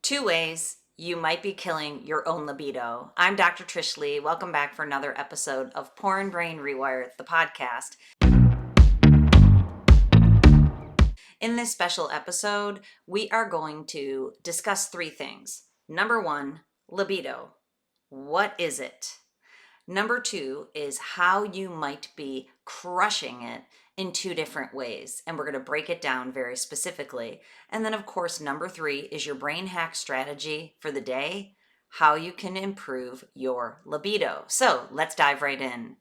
Two ways you might be killing your own libido. I'm Dr. Trish Leigh. Welcome back for another episode of Porn Brain Rewire, the podcast. In this special episode, we are going to discuss three things. Number one, libido. What is it? Number two is how you might be crushing it in two different ways. And we're going to break it down very specifically. And then, of course, number three is your brain hack strategy for the day, how you can improve your libido. So let's dive right in.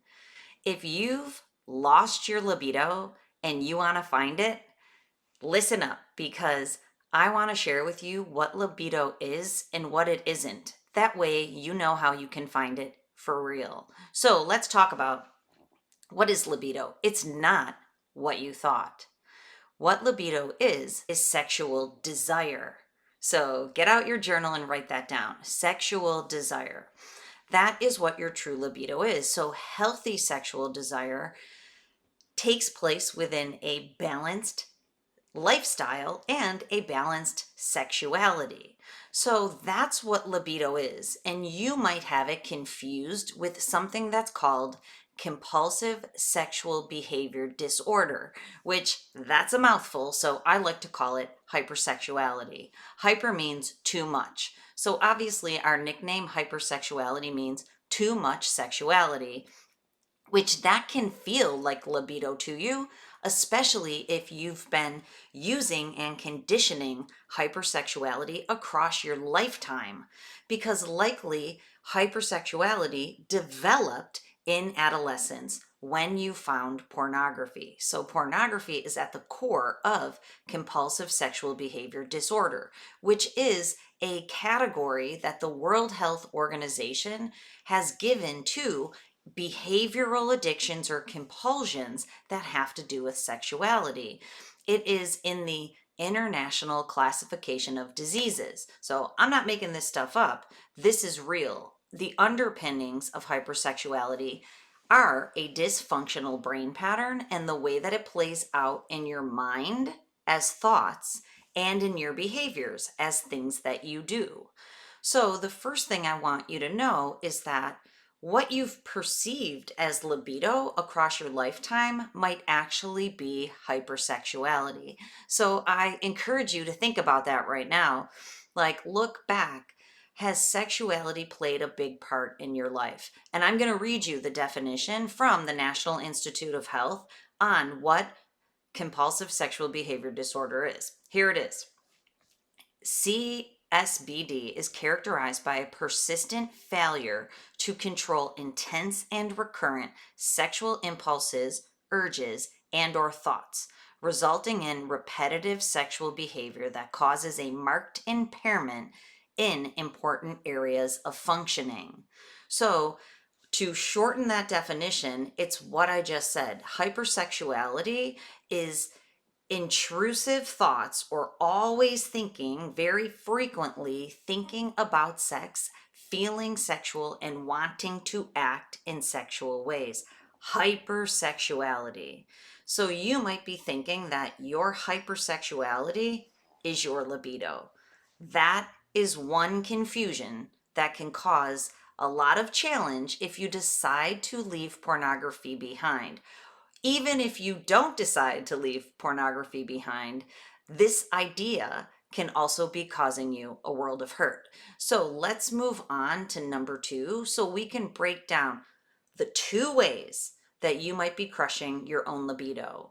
If you've lost your libido and you want to find it, listen up, because I want to share with you what libido is and what it isn't. That way you know how you can find it for real. So let's talk about what is libido. It's not what you thought. What libido is sexual desire. So get out your journal and write that down. Sexual desire. That is what your true libido is. So healthy sexual desire takes place within a balanced lifestyle and a balanced sexuality. So that's what libido is. And you might have it confused with something that's called compulsive sexual behavior disorder, which that's a mouthful. So I like to call it hypersexuality. Hyper means too much. So obviously our nickname hypersexuality means too much sexuality, which that can feel like libido to you, especially if you've been using and conditioning hypersexuality across your lifetime, because likely hypersexuality developed in adolescence when you found pornography. So pornography is at the core of compulsive sexual behavior disorder, which is a category that the World Health Organization has given to behavioral addictions or compulsions that have to do with sexuality. It is in the International Classification of Diseases. So I'm not making this stuff up. This is real. The underpinnings of hypersexuality are a dysfunctional brain pattern and the way that it plays out in your mind as thoughts and in your behaviors as things that you do. So the first thing I want you to know is that what you've perceived as libido across your lifetime might actually be hypersexuality. So I encourage you to think about that right now. Like, look back. Has sexuality played a big part in your life? And I'm going to read you the definition from the National Institute of Health on what compulsive sexual behavior disorder is. Here it is. CSBD is characterized by a persistent failure to control intense and recurrent sexual impulses, urges, and/or thoughts, resulting in repetitive sexual behavior that causes a marked impairment in important areas of functioning. So, to shorten that definition, it's what I just said. Hypersexuality is intrusive thoughts or always thinking, very frequently thinking about sex, feeling sexual, and wanting to act in sexual ways. Hypersexuality. So you might be thinking that your hypersexuality is your libido. That is one confusion that can cause a lot of challenge if you decide to leave pornography behind. Even if you don't decide to leave pornography behind, this idea can also be causing you a world of hurt. So let's move on to number two so we can break down the two ways that you might be crushing your own libido.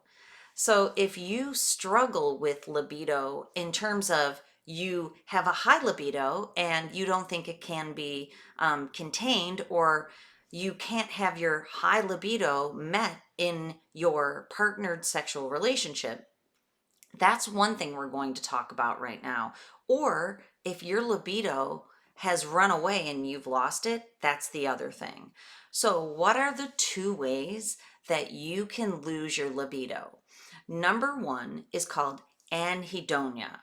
So if you struggle with libido in terms of you have a high libido and you don't think it can be contained, or you can't have your high libido met in your partnered sexual relationship, that's one thing we're going to talk about right now. Or if your libido has run away and you've lost it, that's the other thing. So what are the two ways that you can lose your libido? Number one is called anhedonia.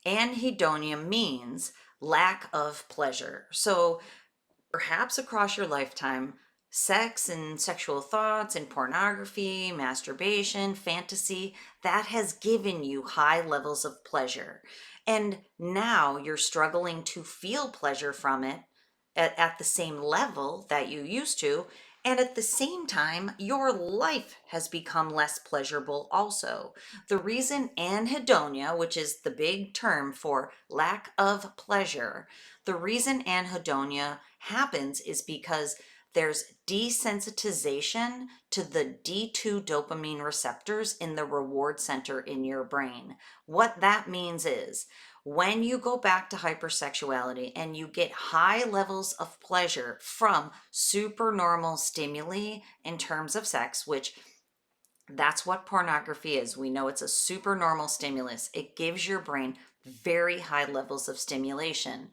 Anhedonia means lack of pleasure. So perhaps across your lifetime, sex and sexual thoughts and pornography, masturbation, fantasy, that has given you high levels of pleasure. And now you're struggling to feel pleasure from it at the same level that you used to. And at the same time, your life has become less pleasurable also. The reason anhedonia, which is the big term for lack of pleasure, the reason anhedonia happens is because there's desensitization to the D2 dopamine receptors in the reward center in your brain. What that means is when you go back to hypersexuality and you get high levels of pleasure from supernormal stimuli in terms of sex, which that's what pornography is. We know it's a supernormal stimulus. It gives your brain very high levels of stimulation.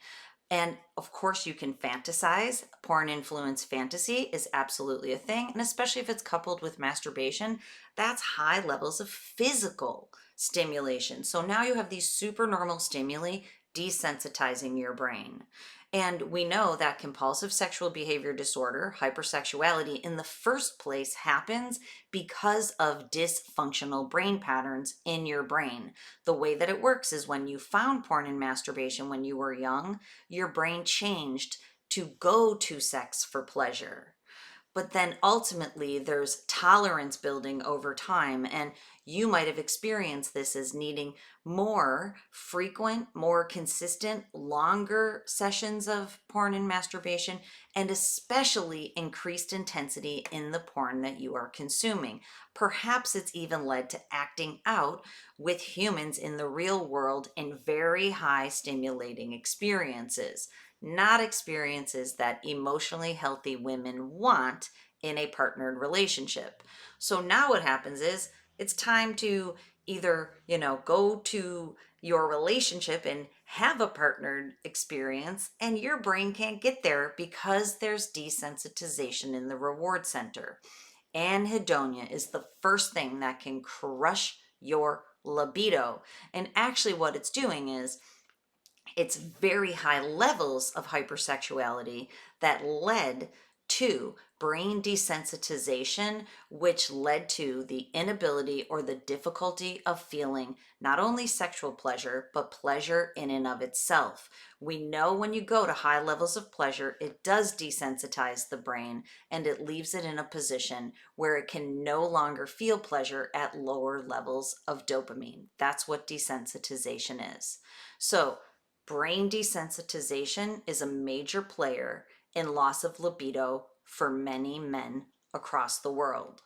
And of course, you can fantasize. Porn influence fantasy is absolutely a thing. And especially if it's coupled with masturbation, that's high levels of physical stimulation. So now you have these supernormal stimuli desensitizing your brain. And we know that compulsive sexual behavior disorder, hypersexuality, in the first place happens because of dysfunctional brain patterns in your brain. The way that it works is when you found porn and masturbation when you were young, your brain changed to go to sex for pleasure. But then ultimately, there's tolerance building over time. And you might have experienced this as needing more frequent, more consistent, longer sessions of porn and masturbation, and especially increased intensity in the porn that you are consuming. Perhaps it's even led to acting out with humans in the real world in very high stimulating experiences, not experiences that emotionally healthy women want in a partnered relationship. So now what happens is it's time to either, go to your relationship and have a partnered experience, and your brain can't get there because there's desensitization in the reward center. Anhedonia is the first thing that can crush your libido. And actually, what it's doing is it's very high levels of hypersexuality that led to brain desensitization, which led to the inability or the difficulty of feeling not only sexual pleasure, but pleasure in and of itself. We know when you go to high levels of pleasure, it does desensitize the brain and it leaves it in a position where it can no longer feel pleasure at lower levels of dopamine. That's what desensitization is. So, brain desensitization is a major player in loss of libido for many men across the world.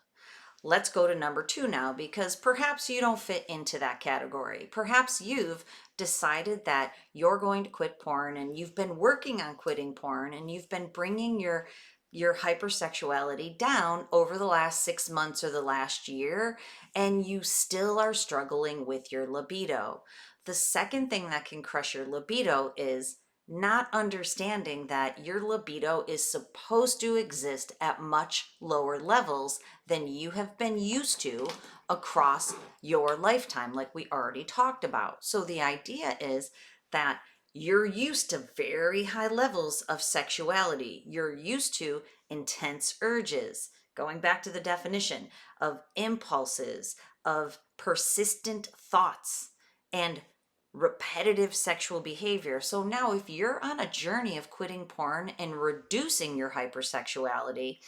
Let's go to number 2 now, because perhaps you don't fit into that category. Perhaps you've decided that you're going to quit porn and you've been working on quitting porn and you've been bringing your hypersexuality down over the last 6 months or the last year, and you still are struggling with your libido. The second thing that can crush your libido is not understanding that your libido is supposed to exist at much lower levels than you have been used to across your lifetime, like we already talked about. So the idea is that you're used to very high levels of sexuality. You're used to intense urges, going back to the definition of impulses, of persistent thoughts, and repetitive sexual behavior. So now, if you're on a journey of quitting porn and reducing your hypersexuality,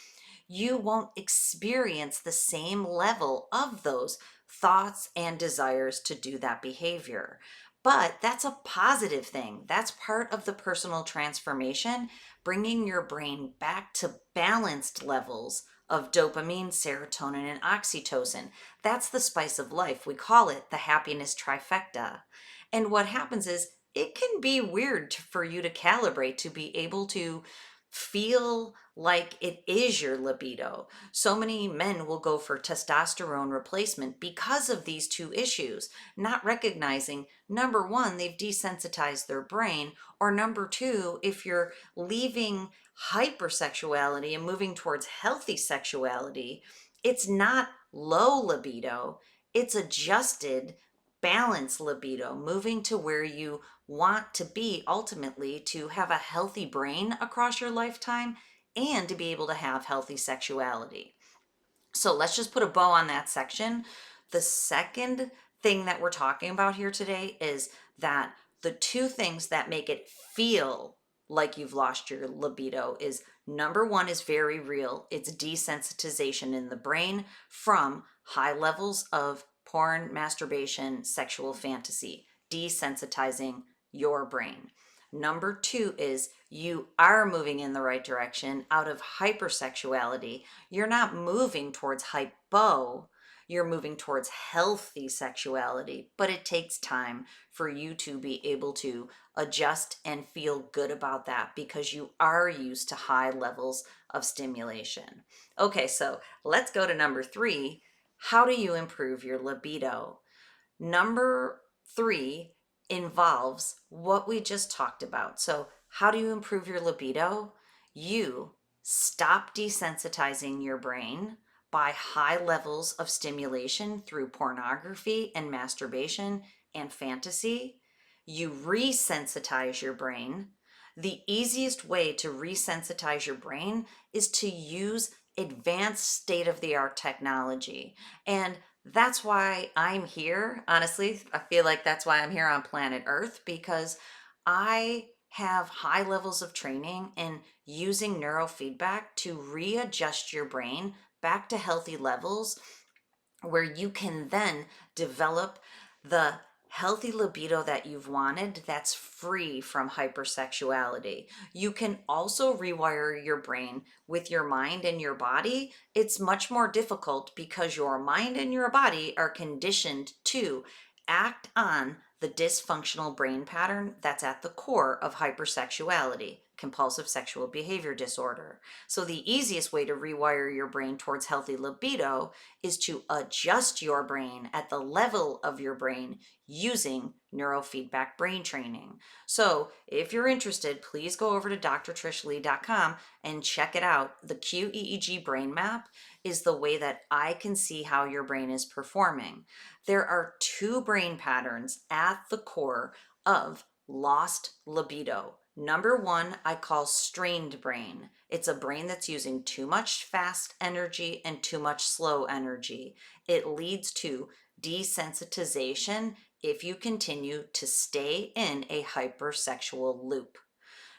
you won't experience the same level of those thoughts and desires to do that behavior. But that's a positive thing. That's part of the personal transformation, bringing your brain back to balanced levels of dopamine, serotonin, and oxytocin. That's the spice of life. We call it the happiness trifecta. And what happens is it can be weird for you to calibrate to be able to feel like it is your libido. So many men will go for testosterone replacement because of these two issues, not recognizing number one, they've desensitized their brain, or number two, if you're leaving hypersexuality and moving towards healthy sexuality, it's not low libido, it's adjusted balance libido, moving to where you want to be ultimately to have a healthy brain across your lifetime and to be able to have healthy sexuality. So let's just put a bow on that section. The second thing that we're talking about here today is that the two things that make it feel like you've lost your libido is number one is very real. It's desensitization in the brain from high levels of porn, masturbation, sexual fantasy, desensitizing your brain. Number two is you are moving in the right direction out of hypersexuality. You're not moving towards hypo, you're moving towards healthy sexuality, but it takes time for you to be able to adjust and feel good about that because you are used to high levels of stimulation. Okay, so let's go to number three. How do you improve your libido? Number three involves what we just talked about. So, how do you improve your libido? You stop desensitizing your brain by high levels of stimulation through pornography and masturbation and fantasy. You resensitize your brain. The easiest way to resensitize your brain is to use advanced state of the art technology. And that's why I'm here. Honestly, I feel like that's why I'm here on planet Earth because I have high levels of training in using neurofeedback to readjust your brain back to healthy levels where you can then develop the healthy libido that you've wanted that's free from hypersexuality. You can also rewire your brain with your mind and your body. It's much more difficult because your mind and your body are conditioned to act on the dysfunctional brain pattern that's at the core of hypersexuality, compulsive sexual behavior disorder. So the easiest way to rewire your brain towards healthy libido is to adjust your brain at the level of your brain using neurofeedback brain training. So if you're interested, please go over to drtrishleigh.com and check it out. The QEEG brain map is the way that I can see how your brain is performing. There are two brain patterns at the core of lost libido. Number one, I call strained brain. It's a brain that's using too much fast energy and too much slow energy. It leads to desensitization if you continue to stay in a hypersexual loop.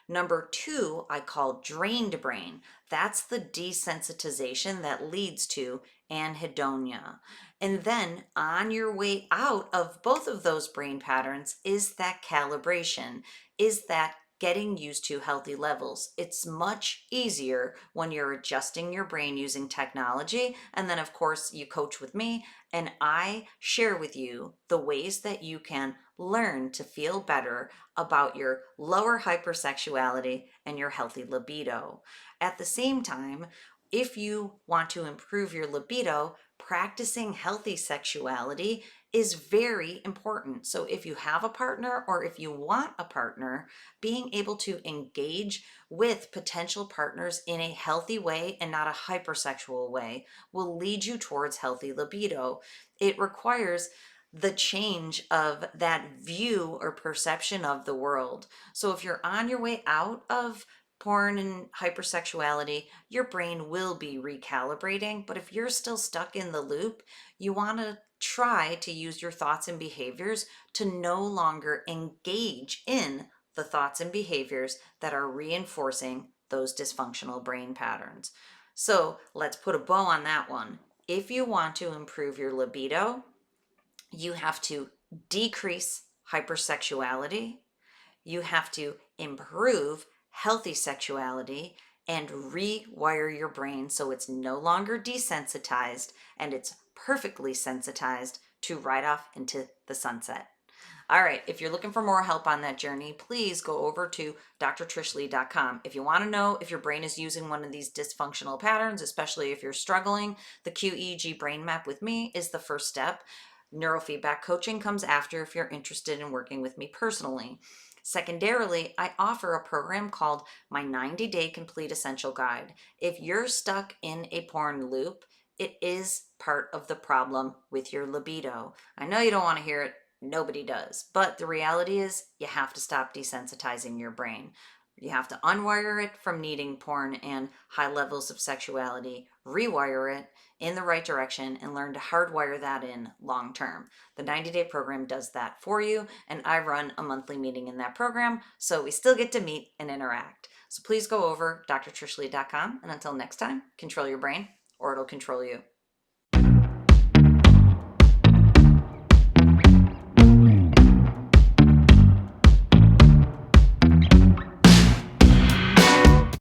Number two, I call drained brain. That's the desensitization that leads to anhedonia. And then on your way out of both of those brain patterns is that calibration, is that getting used to healthy levels. It's much easier when you're adjusting your brain using technology. And then, of course, you coach with me and I share with you the ways that you can learn to feel better about your lower hypersexuality and your healthy libido. At the same time, if you want to improve your libido, practicing healthy sexuality is very important. So if you have a partner or if you want a partner, being able to engage with potential partners in a healthy way and not a hypersexual way will lead you towards healthy libido. It requires the change of that view or perception of the world. So if you're on your way out of porn and hypersexuality, your brain will be recalibrating. But if you're still stuck in the loop, you want to try to use your thoughts and behaviors to no longer engage in the thoughts and behaviors that are reinforcing those dysfunctional brain patterns. So let's put a bow on that one. If you want to improve your libido, you have to decrease hypersexuality, you have to improve healthy sexuality, and rewire your brain so it's no longer desensitized and it's perfectly sensitized to ride off into the sunset. All right, if you're looking for more help on that journey, please go over to drtrishleigh.com. If you want to know if your brain is using one of these dysfunctional patterns, especially if you're struggling, the QEEG brain map with me is the first step. Neurofeedback coaching comes after if you're interested in working with me personally. Secondarily, I offer a program called my 90-day complete essential guide. If you're stuck in a porn loop, it is part of the problem with your libido. I know you don't want to hear it. Nobody does. But the reality is you have to stop desensitizing your brain. You have to unwire it from needing porn and high levels of sexuality, rewire it in the right direction, and learn to hardwire that in long term. The 90-day program does that for you, and I run a monthly meeting in that program, so we still get to meet and interact. So please go over drtrishleigh.com, and until next time, control your brain, or it'll control you.